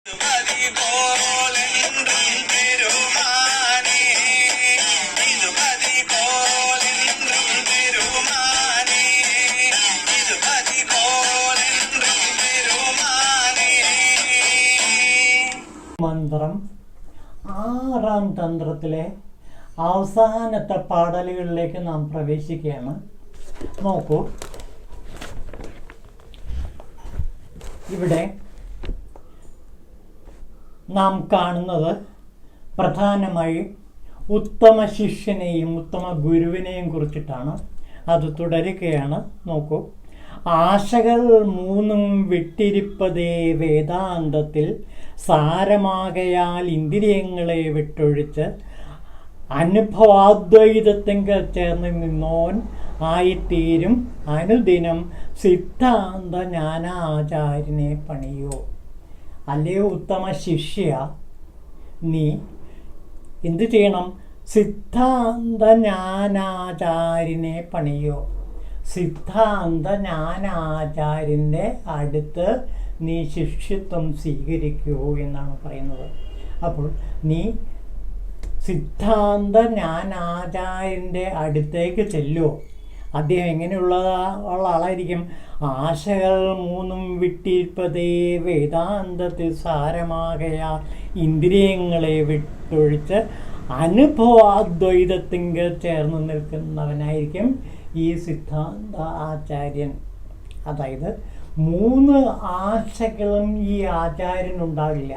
മന്ത്രം ആറാം തന്ത്രത്തിലെ അവസാനത്തെ പാടലുകളിലേക്ക് നാം പ്രവേശിക്കുകയാണ്. നോക്കൂ, ഇവിടെ നാം കാണുന്നത് പ്രധാനമായും ഉത്തമ ശിഷ്യനെയും ഉത്തമ ഗുരുവിനെയും കുറിച്ചിട്ടാണ്. അത് തുടരുകയാണ്. നോക്കൂ, ആശകൾ മൂന്നും വിട്ടിരിപ്പതേ വേദാന്തത്തിൽ സാരമാകയാൽ ഇന്ദ്രിയങ്ങളെ വിട്ടൊഴിച്ച് അനുഭവാദ്വൈതത്തെങ്കിൽ ചേർന്ന് നിന്നോൻ ആയിത്തീരും അനുദിനം സിദ്ധാന്ത ജ്ഞാനാചാര്യനെ പണിയോ. അല്ലയോ ഉത്തമ ശിഷ്യ, നീ എന്തു ചെയ്യണം? സിദ്ധാന്ത ജ്ഞാനാചാര്യനെ പണിയോ. സിദ്ധാന്ത ജ്ഞാനാചാര്യൻ്റെ അടുത്ത് നീ ശിഷ്യത്വം സ്വീകരിക്കൂ എന്നാണ് പറയുന്നത്. അപ്പോൾ നീ സിദ്ധാന്ത ജ്ഞാനാചാര്യൻ്റെ അടുത്തേക്ക് ചെല്ലുമോ? അദ്ദേഹം എങ്ങനെയുള്ള ആളായിരിക്കും? ആശകൾ മൂന്നും വിട്ടിരിപ്പതേ വേദാന്തത്തിൽ സാരമാകയാ ഇന്ദ്രിയങ്ങളെ വിട്ടൊഴിച്ച് അനുഭവാദ്വൈതത്തിങ്കൽ ചേർന്ന് നിൽക്കുന്നവനായിരിക്കും ഈ സിദ്ധാന്ത ആചാര്യൻ. അതായത് 3 ആശകളും ഈ ആചാര്യനുണ്ടാവില്ല.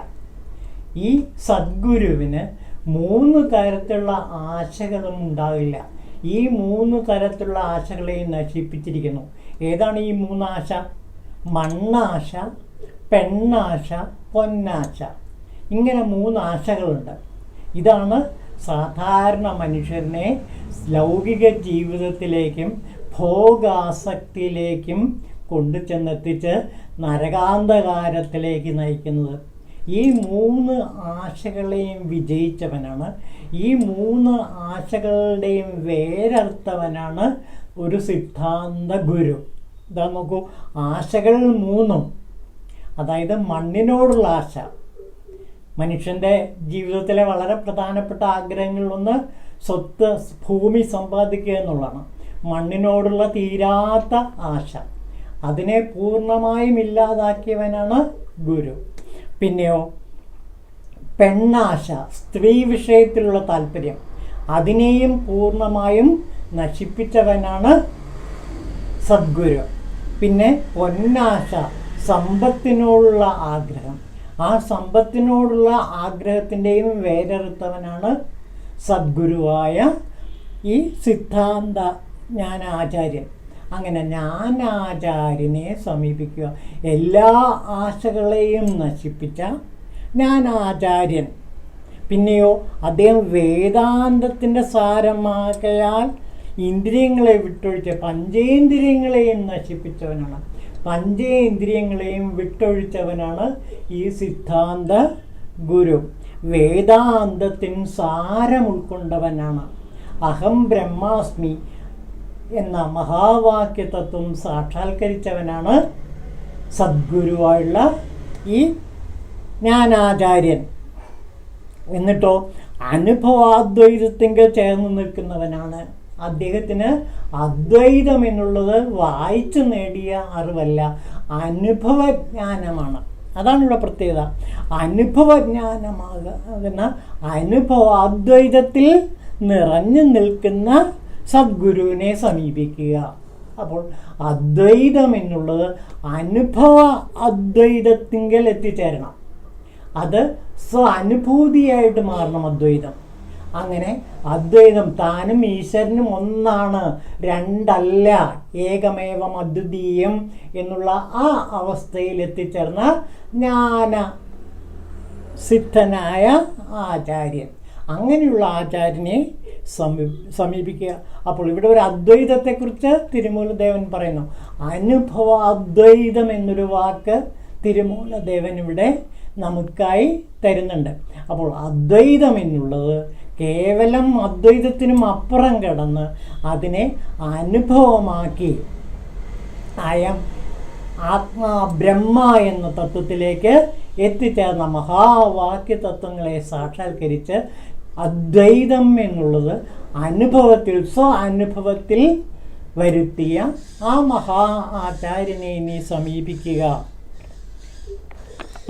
ഈ സദ്ഗുരുവിന് 3 തരത്തിലുള്ള ആശകളും ഉണ്ടാവില്ല. ഈ 3 തരത്തിലുള്ള ആശകളെയും നശിപ്പിച്ചിരിക്കുന്നു. ഏതാണ് ഈ 3 ആശ? മണ്ണാശ, പെണ്ണാശ, പൊന്നാശ. ഇങ്ങനെ 3 ആശകളുണ്ട്. ഇതാണ് സാധാരണ മനുഷ്യനെ ലൗകിക ജീവിതത്തിലേക്കും ഭോഗാസക്തിയിലേക്കും കൊണ്ടു ചെന്നെത്തിച്ച് നരകാന്തകാരത്തിലേക്ക് നയിക്കുന്നത്. ഈ 3 ആശകളെയും വിജയിച്ചവനാണ്, ഈ 3 ആശകളുടെയും വേരർത്തവനാണ് ഒരു സിദ്ധാന്ത ഗുരു. ഇതാ നോക്കൂ, ആശകൾ 3, അതായത് മണ്ണിനോടുള്ള ആശ. മനുഷ്യൻ്റെ ജീവിതത്തിലെ വളരെ പ്രധാനപ്പെട്ട ആഗ്രഹങ്ങളിലൊന്ന് സ്വത്ത്, ഭൂമി സമ്പാദിക്കുക എന്നുള്ളതാണ്. മണ്ണിനോടുള്ള തീരാത്ത ആശ, അതിനെ പൂർണ്ണമായും ഇല്ലാതാക്കിയവനാണ് ഗുരു. പിന്നെയോ പെണ്ണാശ, സ്ത്രീ വിഷയത്തിലുള്ള താല്പര്യം, അതിനെയും പൂർണ്ണമായും നശിപ്പിച്ചവനാണ് സദ്ഗുരു. പിന്നെ പൊന്നാശ, സമ്പത്തിനോടുള്ള ആഗ്രഹം, ആ സമ്പത്തിനോടുള്ള ആഗ്രഹത്തിൻ്റെയും വേരറുത്തവനാണ് സദ്ഗുരുവായ ഈ സിദ്ധാന്ത ജ്ഞാനാചാര്യൻ. അങ്ങനെ ജ്ഞാനാചാര്യനെ സമീപിക്കുക. എല്ലാ ആശകളെയും നശിപ്പിച്ച ജ്ഞാനാചാര്യൻ. പിന്നെയോ അദ്ദേഹം വേദാന്തത്തിൻ്റെ സാരമാകയാൽ ഇന്ദ്രിയങ്ങളെ വിട്ടൊഴിച്ച് പഞ്ചേന്ദ്രിയങ്ങളെയും നശിപ്പിച്ചവനാണ്. പഞ്ചേന്ദ്രിയങ്ങളെയും വിട്ടൊഴിച്ചവനാണ് ഈ സിദ്ധാന്ത ഗുരു. വേദാന്തത്തിന് സാരം ഉൾക്കൊണ്ടവനാണ്. അഹം ബ്രഹ്മാസ്മി എന്ന മഹാവാക്യ തത്വം സാക്ഷാത്കരിച്ചവനാണ് സദ്ഗുരുവായുള്ള ഈ ജ്ഞാനാചാര്യൻ. എന്നിട്ടോ അനുഭവാദ്വൈതത്തിങ്കൽ ചേർന്ന് നിൽക്കുന്നവനാണ്. അദ്ദേഹത്തിന് അദ്വൈതം എന്നുള്ളത് വായിച്ചു നേടിയ അറിവല്ല, അനുഭവജ്ഞാനമാണ്. അതാണുള്ള പ്രത്യേകത. അനുഭവജ്ഞാനമാകുന്ന അനുഭവാദ്വൈതത്തിൽ നിറഞ്ഞു നിൽക്കുന്ന സദ്ഗുരുവിനെ സമീപിക്കുക. അപ്പോൾ അദ്വൈതം എന്നുള്ളത് അനുഭവ അദ്വൈതത്തിങ്കൽ എത്തിച്ചേരണം. അത് അനുഭൂതിയായിട്ട് മാറണം അദ്വൈതം. അങ്ങനെ അദ്വൈതം താനും ഈശ്വരനും ഒന്നാണ്, രണ്ടല്ല, ഏകമേവം അദ്വിതീയം എന്നുള്ള ആ അവസ്ഥയിൽ എത്തിച്ചേർന്ന ജ്ഞാന സിദ്ധനായ ആചാര്യൻ. അങ്ങനെയുള്ള ആചാര്യനെ സമീപിക്കുക. അപ്പോൾ ഇവിടെ ഒരു അദ്വൈതത്തെക്കുറിച്ച് തിരുമൂലദേവൻ പറയുന്നു. അനുഭവ അദ്വൈതം എന്നൊരു വാക്ക് തിരുമൂലദേവൻ ഇവിടെ നമുക്കായി തരുന്നുണ്ട്. അപ്പോൾ അദ്വൈതം എന്നുള്ളത് കേവലം അദ്വൈതത്തിനും അപ്പുറം കടന്ന് അതിനെ അനുഭവമാക്കി ആത്മാ ബ്രഹ്മ എന്ന തത്വത്തിലേക്ക് എത്തിച്ചേർന്ന മഹാവാക്യ തത്വങ്ങളെ സാക്ഷാത്കരിച്ച് അദ്വൈതം എന്നുള്ളത് അനുഭവത്തിൽ അനുഭവത്തിൽ വരുത്തിയ ആ മഹാ ആചാര്യനെ നീ സമീപിക്കുക.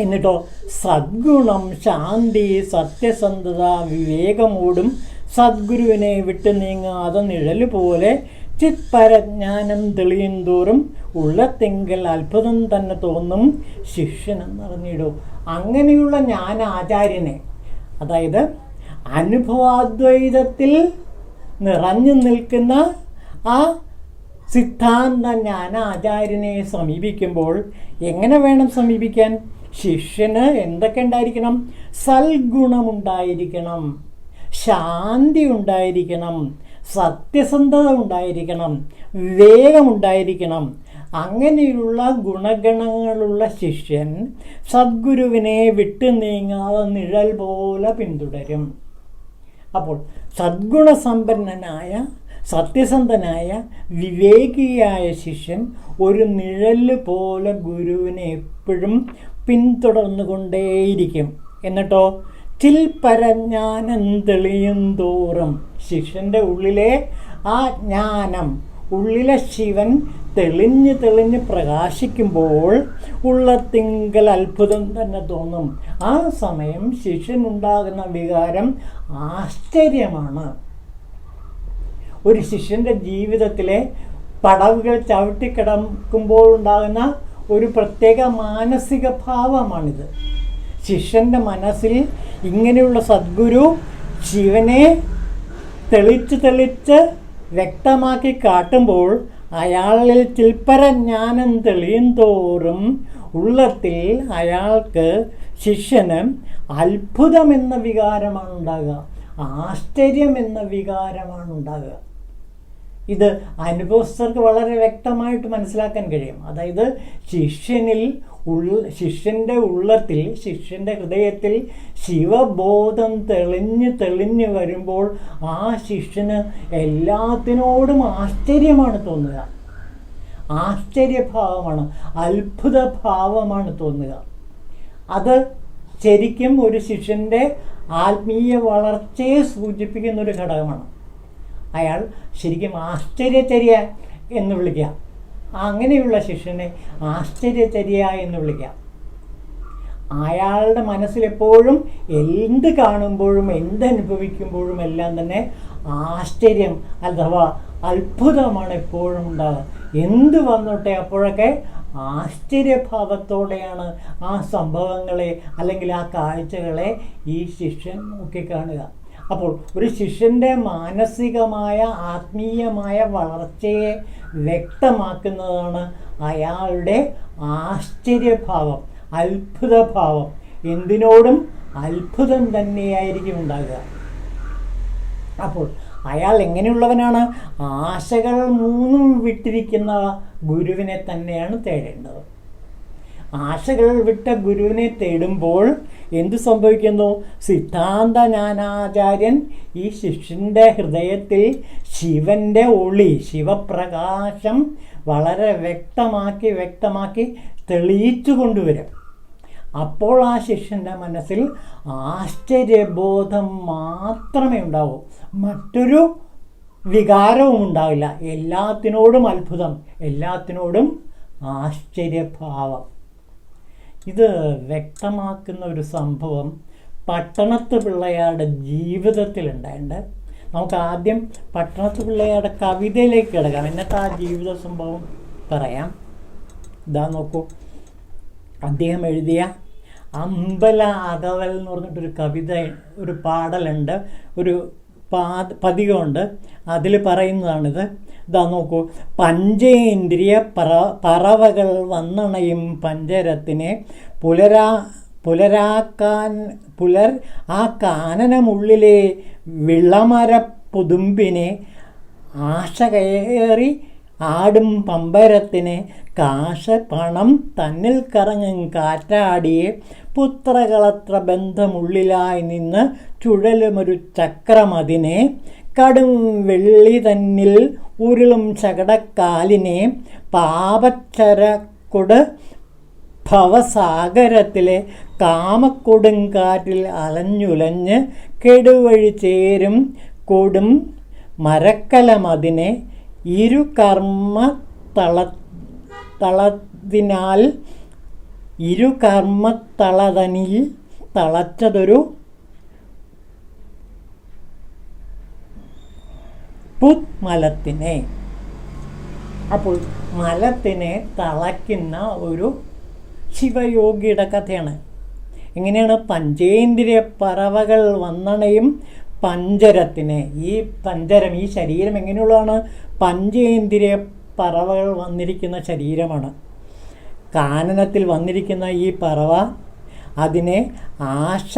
എന്നിട്ടോ സദ്ഗുണം, ശാന്തി, സത്യസന്ധത, വിവേകമോടും സദ്ഗുരുവിനെ വിട്ടു നീങ്ങാതെ നിഴല് പോലെ ചിത്പരജ്ഞാനം തെളിയും തോറും ഉള്ളത്തെങ്കിൽ അത്ഭുതം തന്നെ തോന്നും ശിഷ്യനെന്നറിഞ്ഞിടൂ. അങ്ങനെയുള്ള ജ്ഞാനാചാര്യനെ, അതായത് അനുഭവാദ്വൈതത്തിൽ നിറഞ്ഞു നിൽക്കുന്ന ആ സിദ്ധാന്ത ജ്ഞാനാചാര്യനെ സമീപിക്കുമ്പോൾ എങ്ങനെ വേണം സമീപിക്കാൻ? ശിഷ്യന് എന്തൊക്കെ ഉണ്ടായിരിക്കണം? സൽഗുണമുണ്ടായിരിക്കണം, ശാന്തി ഉണ്ടായിരിക്കണം, സത്യസന്ധത ഉണ്ടായിരിക്കണം, വിവേകമുണ്ടായിരിക്കണം. അങ്ങനെയുള്ള ഗുണഗണങ്ങളുള്ള ശിഷ്യൻ സദ്ഗുരുവിനെ വിട്ടു നീങ്ങാതെ നിഴൽ പോലെ പിന്തുടരും. അപ്പോൾ സദ്ഗുണസമ്പന്നനായ, സത്യസന്ധനായ, വിവേകിയായ ശിഷ്യൻ ഒരു നിഴല് പോലെ ഗുരുവിനെ എപ്പോഴും പിന്തുടർന്നുകൊണ്ടേയിരിക്കും. എന്നിട്ടോ ചിൽപരജ്ഞാനം തെളിയും തോറും ശിഷ്യൻ്റെ ഉള്ളിലെ ആ ജ്ഞാനം, ഉള്ളിലെ ശിവൻ തെളിഞ്ഞ് തെളിഞ്ഞ് പ്രകാശിക്കുമ്പോൾ ഉള്ളത്തിങ്കൽ അത്ഭുതം തന്നെ തോന്നും. ആ സമയം ശിഷ്യനുണ്ടാകുന്ന വികാരം ആശ്ചര്യമാണ്. ഒരു ശിഷ്യൻ്റെ ജീവിതത്തിലെ പടവുകൾ ചവിട്ടിക്കിടക്കുമ്പോൾ ഉണ്ടാകുന്ന ഒരു പ്രത്യേക മാനസിക ഭാവമാണിത്. ശിഷ്യൻ്റെ മനസ്സിൽ ഇങ്ങനെയുള്ള സദ്ഗുരു ശിവനെ തെളിച്ച് വ്യക്തമാക്കി കാട്ടുമ്പോൾ അയാളിൽ ചിൽപ്പരജ്ഞാനം തെളിയും തോറും ഉള്ളത്തിൽ അയാൾക്ക്, ശിഷ്യന് അത്ഭുതമെന്ന വികാരമാണ് ഉണ്ടാകുക, ആശ്ചര്യം എന്ന വികാരമാണ് ഉണ്ടാകുക. ഇത് അനുഭവസ്ഥർക്ക് വളരെ വ്യക്തമായിട്ട് മനസ്സിലാക്കാൻ കഴിയും. അതായത് ശിഷ്യൻ്റെ ഉള്ളത്തിൽ, ശിഷ്യൻ്റെ ഹൃദയത്തിൽ ശിവബോധം തെളിഞ്ഞ് വരുമ്പോൾ ആ ശിഷ്യന് എല്ലാത്തിനോടും ആശ്ചര്യമാണ് തോന്നുക, ആശ്ചര്യഭാവമാണ്, അത്ഭുതഭാവമാണ് തോന്നുക. അത് ശരിക്കും ഒരു ശിഷ്യൻ്റെ ആത്മീയ വളർച്ചയെ സൂചിപ്പിക്കുന്ന ഒരു ഘടകമാണ്. അയാൾ ശരിക്കും ആശ്ചര്യചര്യ എന്ന് വിളിക്കാം. അങ്ങനെയുള്ള ശിഷ്യനെ ആശ്ചര്യചര്യ എന്ന് വിളിക്കാം. അയാളുടെ മനസ്സിലെപ്പോഴും എന്ത് കാണുമ്പോഴും എന്തനുഭവിക്കുമ്പോഴും എല്ലാം തന്നെ ആശ്ചര്യം അഥവാ അത്ഭുതമാണ് എപ്പോഴും ഉണ്ടാകുക. എന്ത് വന്നോട്ടെ അപ്പോഴൊക്കെ ആശ്ചര്യഭാവത്തോടെയാണ് ആ സംഭവങ്ങളെ അല്ലെങ്കിൽ ആ കാഴ്ചകളെ ഈ ശിഷ്യൻ നോക്കിക്കാണുക. അപ്പോൾ ഒരു ശിഷ്യൻ്റെ മാനസികമായ ആത്മീയമായ വളർച്ചയെ വ്യക്തമാക്കുന്നതാണ് അയാളുടെ ആശ്ചര്യഭാവം, അത്ഭുതഭാവം. എന്തിനോടും അത്ഭുതം തന്നെയായിരിക്കും ഉണ്ടാകുക. അപ്പോൾ അയാൾ എങ്ങനെയുള്ളവനാണ്? ആശകൾ മൂന്നും വിട്ടിരിക്കുന്ന ഗുരുവിനെ തന്നെയാണ് തേടേണ്ടത്. ആശകൾ വിട്ട ഗുരുവിനെ തേടുമ്പോൾ എന്ത് സംഭവിക്കുന്നു? സിദ്ധാന്ത ജ്ഞാനാചാര്യൻ ഈ ശിഷ്യൻ്റെ ഹൃദയത്തിൽ ശിവൻ്റെ ഒളി, ശിവപ്രകാശം വളരെ വ്യക്തമാക്കി തെളിയിച്ചു കൊണ്ടുവരും. അപ്പോൾ ആ ശിഷ്യൻ്റെ മനസ്സിൽ ആശ്ചര്യബോധം മാത്രമേ ഉണ്ടാവൂ, മറ്റൊരു വികാരവും ഉണ്ടാവില്ല. എല്ലാത്തിനോടും അത്ഭുതം, എല്ലാത്തിനോടും ആശ്ചര്യഭാവം. ഇത് വ്യക്തമാക്കുന്ന ഒരു സംഭവം പട്ടണത്ത് പിള്ളയാരുടെ ജീവിതത്തിലുണ്ടായിട്ടുണ്ട്. നമുക്ക് ആദ്യം പട്ടണത്ത് പിള്ളയാരുടെ കവിതയിലേക്ക് കിടക്കാം, എന്നിട്ട് ആ ജീവിത സംഭവം പറയാം. ഇതാ നോക്കൂ, അദ്ദേഹം എഴുതിയ അമ്പല അകവൽ എന്ന് പറഞ്ഞിട്ടൊരു കവിത, ഒരു പാടലുണ്ട്, ഒരു പതികമുണ്ട്. അതിൽ പറയുന്നതാണിത്. ഇതാ നോക്കൂ. പഞ്ചേന്ദ്രിയ പറവകൾ വന്നണയും പഞ്ചരത്തിനെ പുലർ ആ കാനനമുള്ളിലെ വിളമരപ്പുതുമ്പിനെ ആശ കയറി ആടും പമ്പരത്തിന് കാശ പണം തന്നിൽ കറങ്ങും കാറ്റാടിയെ പുത്രകളത്ര ബന്ധമുള്ളിലായി നിന്ന് ചുഴലുമൊരു ചക്രമതിനെ കടും വെള്ളി തന്നിൽ ഉരുളും ശകടക്കാലിനെ പാപച്ചര ചരക്കൊട് ഭവസാഗരത്തിലെ കാമക്കൊടുങ്കാറ്റിൽ അലഞ്ഞുലഞ്ഞ് കെടുവഴി ചേരും കൊടും മരക്കലമതിനെ ഇരുകർമ്മത്തളതനിൽ തളച്ചതൊരു പുത്മലത്തിനെ. അപ്പോൾ മലത്തിനെ തളയ്ക്കുന്ന ഒരു ശിവയോഗിയുടെ കഥയാണ്. എങ്ങനെയാണ് പഞ്ചേന്ദ്രിയ പറവകൾ വന്നണയും പഞ്ചരത്തിനെ. ഈ പഞ്ചരം, ഈ ശരീരം എങ്ങനെയുള്ളതാണ്? പഞ്ചേന്ദ്രിയ പറവകൾ വന്നിരിക്കുന്ന ശരീരമാണ്. കാനനത്തിൽ വന്നിരിക്കുന്ന ഈ പറവ അതിനെ ആശ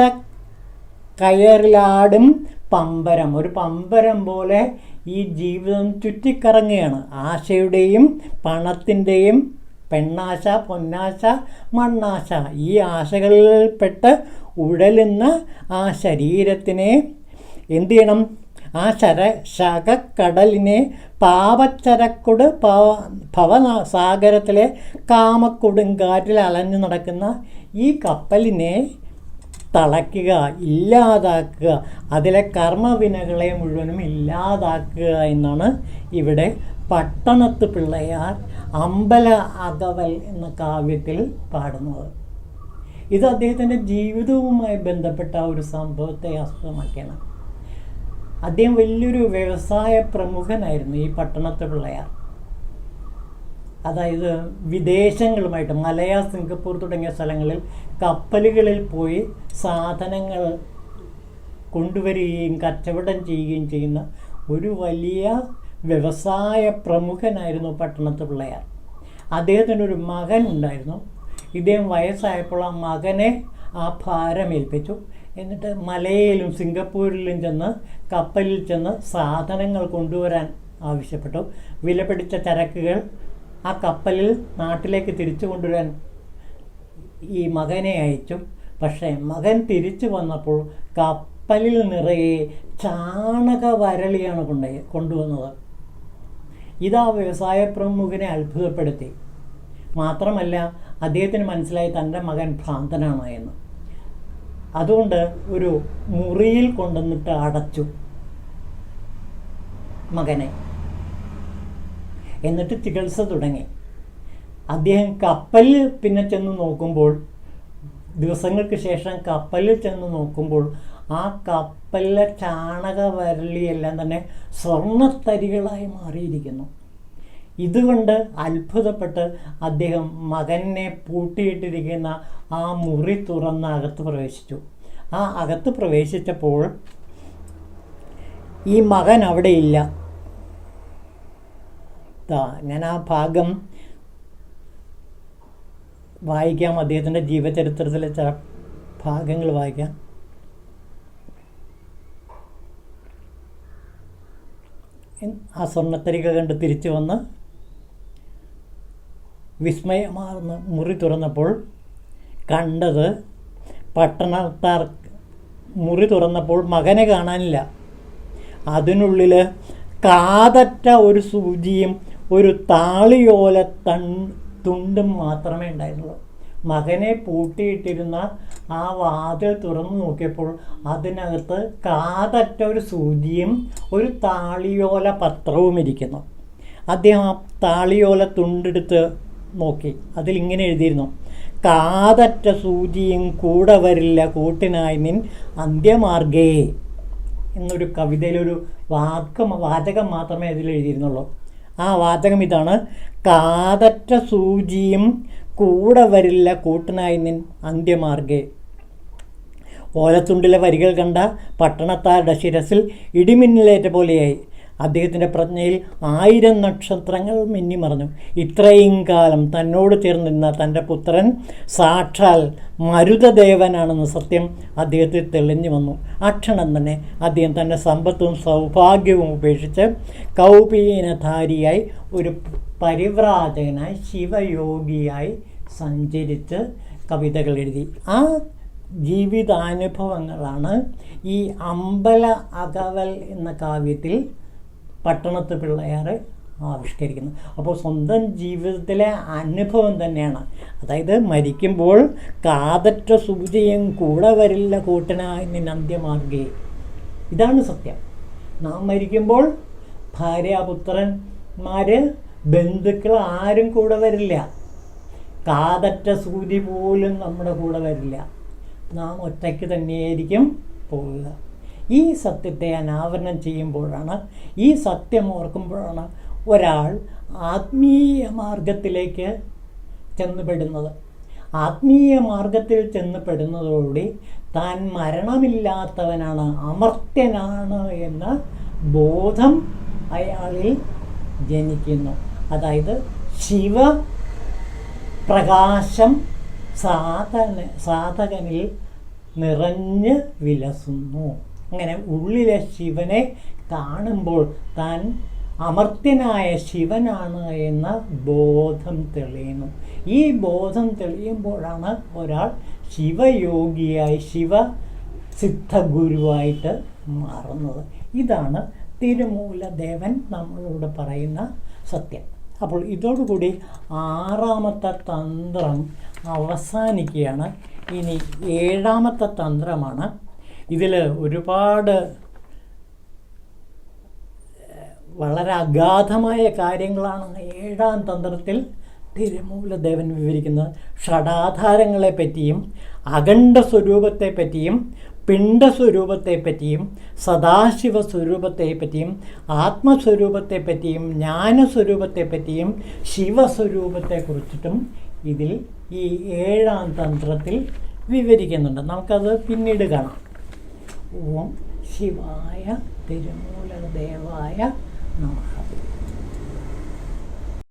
കയറിലാടും പമ്പരം, ഒരു പമ്പരം പോലെ ഈ ജീവിതം ചുറ്റിക്കറങ്ങുകയാണ്. ആശയുടെയും പണത്തിൻ്റെയും, പെണ്ണാശ, പൊന്നാശ, മണ്ണാശ, ഈ ആശകളിൽപ്പെട്ട് ഉഴലുന്ന ആ ശരീരത്തിനെ എന്തു ചെയ്യണം? ആ ശകക്കടലിനെ പാപച്ചരക്കൊട് ഭവസാഗരത്തിലെ കാമക്കൊടുങ്കാറ്റിൽ അലഞ്ഞു നടക്കുന്ന ഈ കപ്പലിനെ തളയ്ക്കുക, ഇല്ലാതാക്കുക, അതിലെ കർമ്മവിനകളെ മുഴുവനും ഇല്ലാതാക്കുക എന്നാണ് ഇവിടെ പട്ടണത്ത് പിള്ളയാർ അമ്പല അകവൽ എന്ന കാവ്യത്തിൽ പാടുന്നത്. ഇത് അദ്ദേഹത്തിൻ്റെ ജീവിതവുമായി ബന്ധപ്പെട്ട ഒരു സംഭവത്തെ ആസ്പദമാക്കിയാണ്. അദ്ദേഹം വലിയൊരു വ്യവസായ പ്രമുഖനായിരുന്നു ഈ പട്ടണത്ത് പിള്ളയാർ. അതായത് വിദേശങ്ങളുമായിട്ട് മലയ, സിംഗപ്പൂർ തുടങ്ങിയ സ്ഥലങ്ങളിൽ കപ്പലുകളിൽ പോയി സാധനങ്ങൾ കൊണ്ടുവരികയും കച്ചവടം ചെയ്യുകയും ചെയ്യുന്ന ഒരു വലിയ വ്യവസായ പ്രമുഖനായിരുന്നു പട്ടണത്ത് പിള്ളയാർ. അദ്ദേഹത്തിനൊരു മകൻ ഉണ്ടായിരുന്നു. ഇദ്ദേഹം വയസ്സായപ്പോൾ ആ മകനെ ആ ഭാരമേൽപ്പിച്ചു. എന്നിട്ട് മലയിലും സിംഗപ്പൂരിലും ചെന്ന് കപ്പലിൽ ചെന്ന് സാധനങ്ങൾ കൊണ്ടുവരാൻ ആവശ്യപ്പെട്ടു. വിലപിടിച്ച ചരക്കുകൾ ആ കപ്പലിൽ നാട്ടിലേക്ക് തിരിച്ചു കൊണ്ടുവരാൻ ഈ മകനെ അയച്ചു. പക്ഷേ മകൻ തിരിച്ചു വന്നപ്പോൾ കപ്പലിൽ നിറയെ ചാണകവരളിയാണ് കൊണ്ടുവന്നത്. ഇതാ വ്യവസായ പ്രമുഖനെ അത്ഭുതപ്പെടുത്തി. മാത്രമല്ല അദ്ദേഹത്തിന് മനസ്സിലായി തൻ്റെ മകൻ ഭ്രാന്തനാണ് എന്ന്. അതുകൊണ്ട് ഒരു മുറിയിൽ കൊണ്ടുവന്നിട്ട് അടച്ചു മകനെ. എന്നിട്ട് ചികിത്സ തുടങ്ങി. അദ്ദേഹം കപ്പലിൽ പിന്നെ ചെന്ന് നോക്കുമ്പോൾ, ദിവസങ്ങൾക്ക് ശേഷം കപ്പലിൽ ചെന്ന് നോക്കുമ്പോൾ ആ കപ്പലിലെ ചാണകവരളിയെല്ലാം തന്നെ സ്വർണ്ണത്തരികളായി മാറിയിരിക്കുന്നു. ഇതുകൊണ്ട് അത്ഭുതപ്പെട്ട് അദ്ദേഹം മകനെ പൂട്ടിയിട്ടിരിക്കുന്ന ആ മുറി തുറന്ന് അകത്ത് പ്രവേശിച്ചു. ആ അകത്ത് പ്രവേശിച്ചപ്പോൾ ഈ മകൻ അവിടെയില്ല. ഞാൻ ആ ഭാഗം വായിക്കാം, അദ്ദേഹത്തിൻ്റെ ജീവചരിത്രത്തിലെ ചില ഭാഗങ്ങൾ വായിക്കാം. ആ സ്വർണ്ണത്തരിക കണ്ട് തിരിച്ചു വന്ന് വിസ്മയമാർന്ന് മുറി തുറന്നപ്പോൾ കണ്ടത്, പട്ടണത്താർ മുറി തുറന്നപ്പോൾ മകനെ കാണാനില്ല. അതിനുള്ളിൽ കാതറ്റ ഒരു സൂചിയും ഒരു താളിയോല തുണ്ടും മാത്രമേ ഉണ്ടായിരുന്നുള്ളൂ. മകനെ പൂട്ടിയിട്ടിരുന്ന ആ വാതിൽ തുറന്നു നോക്കിയപ്പോൾ അതിനകത്ത് കാതറ്റ ഒരു സൂചിയും ഒരു താളിയോല പത്രവും ഇരിക്കുന്നു. അദ്ദേഹം ആ താളിയോല തുണ്ടെടുത്ത് നോക്കി. അതിലിങ്ങനെ എഴുതിയിരുന്നു: കാതറ്റ സൂചിയും കൂടെ വരില്ല കൂട്ടിനായി നിൻ അന്ത്യമാർഗേ എന്നൊരു കവിതയിലൊരു വാചകം മാത്രമേ അതിൽ എഴുതിയിരുന്നുള്ളൂ. ആ വാചകം ഇതാണ്: കാതറ്റ സൂചിയും കൂടെ വരില്ല കൂട്ടിനായി നിൻ അന്ത്യമാർഗേ. ഓലത്തുണ്ടിലെ വരികൾ കണ്ട പട്ടണത്താരുടെ ശിരസിൽ ഇടിമിന്നലേറ്റ പോലെയായി. അദ്ദേഹത്തിൻ്റെ പ്രജ്ഞയിൽ 1000 നക്ഷത്രങ്ങൾ മിന്നിമറഞ്ഞു. ഇത്രയും കാലം തന്നോട് ചേർന്നിരുന്ന തൻ്റെ പുത്രൻ സാക്ഷാൽ മരുതദേവനാണെന്ന സത്യം അദ്ദേഹത്തിൽ തെളിഞ്ഞു വന്നു. ആ ക്ഷണം തന്നെ അദ്ദേഹം തൻ്റെ സമ്പത്തും സൗഭാഗ്യവും ഉപേക്ഷിച്ച് കൗപീനധാരിയായി ഒരു പരിവ്രാജകനായി ശിവയോഗിയായി സഞ്ചരിച്ച് കവിതകൾ എഴുതി. ആ ജീവിതാനുഭവങ്ങളാണ് ഈ അമ്പല അകവൽ എന്ന കാവ്യത്തിൽ പട്ടണത്ത് പിള്ളയാർ ആവിഷ്കരിക്കുന്നത്. അപ്പോൾ സ്വന്തം ജീവിതത്തിലെ അനുഭവം തന്നെയാണ്. അതായത് മരിക്കുമ്പോൾ കാതറ്റ സൂചിയും കൂടെ വരില്ല കൂട്ടനായി നിന്നന്ത്യമാർഗേ. ഇതാണ് സത്യം. നാം മരിക്കുമ്പോൾ ഭാര്യാപുത്രന്മാർ ബന്ധുക്കൾ ആരും കൂടെ വരില്ല. കാതറ്റ സൂചി പോലും നമ്മുടെ കൂടെ വരില്ല. നാം ഒറ്റയ്ക്ക് തന്നെയായിരിക്കും പോവുക. ഈ സത്യത്തെ അനാവരണം ചെയ്യുമ്പോഴാണ്, ഈ സത്യം ഓർക്കുമ്പോഴാണ് ഒരാൾ ആത്മീയ മാർഗത്തിലേക്ക് ചെന്നുപെടുന്നത്. ആത്മീയ മാർഗത്തിൽ ചെന്നുപെടുന്നതോടുകൂടി താൻ മരണമില്ലാത്തവനാണ്, അമർത്യനാണ് എന്ന ബോധം അയാളിൽ ജനിക്കുന്നു. അതായത് ശിവപ്രകാശം സാധകനിൽ നിറഞ്ഞ് വിലസുന്നു. അങ്ങനെ ഉള്ളിലെ ശിവനെ കാണുമ്പോൾ താൻ അമർത്യനായ ശിവനാണ് എന്ന ബോധം തെളിയുന്നു. ഈ ബോധം തെളിയുമ്പോഴാണ് ഒരാൾ ശിവയോഗിയായി, ശിവസിദ്ധഗുരുവായിട്ട് മാറുന്നത്. ഇതാണ് തിരുമൂലദേവൻ നമ്മളോട് പറയുന്ന സത്യം. അപ്പോൾ ഇതോടുകൂടി 6ാമത്തെ തന്ത്രം അവസാനിക്കുകയാണ്. ഇനി 7ാമത്തെ തന്ത്രമാണ്. ഇതിൽ ഒരുപാട് വളരെ അഗാധമായ കാര്യങ്ങളാണ് 7ാം തന്ത്രത്തിൽ തിരുമൂലദേവൻ വിവരിക്കുന്നത്. ഷഡാധാരങ്ങളെ പറ്റിയും അഖണ്ഡ സ്വരൂപത്തെ പറ്റിയും പിണ്ഡസ്വരൂപത്തെ പറ്റിയും സദാശിവ സ്വരൂപത്തെ പറ്റിയും ആത്മസ്വരൂപത്തെ പറ്റിയും ജ്ഞാനസ്വരൂപത്തെ പറ്റിയും ശിവസ്വരൂപത്തെക്കുറിച്ചിട്ടും ഇതിൽ ഈ 7ാം തന്ത്രത്തിൽ വിവരിക്കുന്നുണ്ട്. നമുക്കത് പിന്നീട് കാണാം. ഓം ശിവായ തിരുമൂലദേവായ നമഃ.